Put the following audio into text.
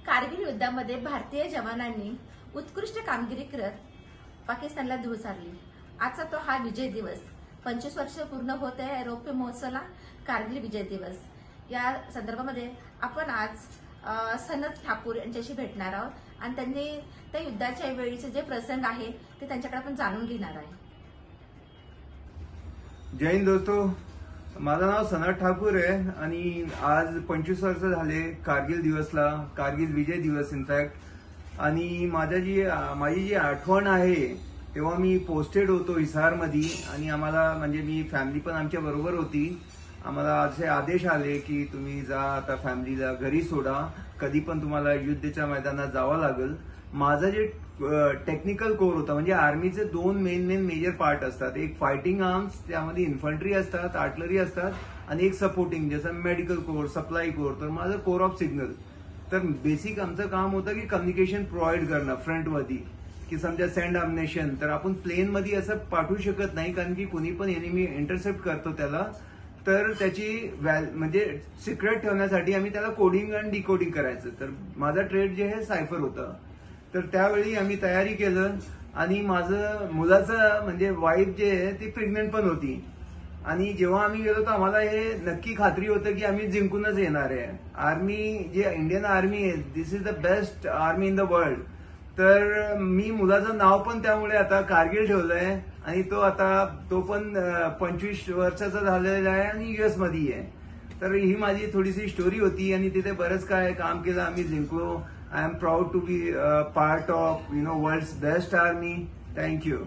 कारगिल युद्धामध्ये भारतीय जवानांनी उत्कृष्ट कामगिरी करत पाकिस्तानला धूळ चारली। आजचा तो हा विजय दिवस 25 वर्ष पूर्ण होत आहे रौप्य महोत्सवाला कारगिल विजय दिवस। या संदर्भामध्ये आपण आज सनत ठाकूर यांच्याशी भेटणार आहोत आणि त्यांनी त्या युद्धाच्या वेळीचे जे प्रसंग आहे ते त्यांच्याकडे आपण जाणून घेणार आहे। जय हिंद दोस्तों, माझं नाव सनत ठाकूर आहे आणि आज 25 वर्ष झाले कारगिल दिवसला, कारगिल विजय दिवस इनफॅक्ट। आणि माझी जी आठवण आहे तेव्हा मी पोस्टेड होतो हिसारमध्ये आणि आम्हाला म्हणजे मी फॅमिली पण आमच्या बरोबर होती। आम्हाला असे आदेश आले की तुम्ही जा आता फॅमिलीला घरी सोडा, कधी पण तुम्हाला युद्धाच्या मैदानात जावं लागेल। माझं जे टेक्निकल कोर होता म्हणजे आर्मीचे दोन मेजर पार्ट असतात, एक फायटिंग आर्म्स त्यामध्ये इन्फंट्री असतात, आर्टिलरी असतात आणि एक सपोर्टिंग जसं मेडिकल कोर, सप्लाय कोर। तर माझं कोर ऑफ सिग्नल, तर बेसिक आमचं काम होतं की कम्युनिकेशन प्रोव्हाइड करणं फ्रंटमध्ये, की समजा सेंड अम्युनिशन तर आपण प्लेन मध्ये असं पाठवू शकत नाही कारण की कोणी पण एनिमी इंटरसेप्ट करतो त्याला, तर त्याची म्हणजे सिक्रेट ठेवण्यासाठी आम्ही त्याला कोडिंग आणि डिकोडिंग करायचं। तर माझा ट्रेड जे आहे सायफर होतं। तर त्यावेळी आम्ही तयारी केलं आणि माझं मुलाचं म्हणजे वाईफ जे आहे ती प्रेग्नेंट पण होती आणि जेव्हा आम्ही गेलो तर आम्हाला हे नक्की खात्री होतं की आम्ही जिंकूनच येणार आहे। आर्मी जे इंडियन आर्मी आहे, this is the best army in the world. तर मी मुलाचं नाव पण त्यामुळे आता कारगिल ठेवलंय आणि तो पण 25 वर्षाचा झालेला आहे आणि US मध्ये आहे। तर ही माझी थोडीशी स्टोरी होती आणि तिथे बरंच काय काम केलं, आम्ही जिंकलो। I am proud to be part of world's best army. Thank you.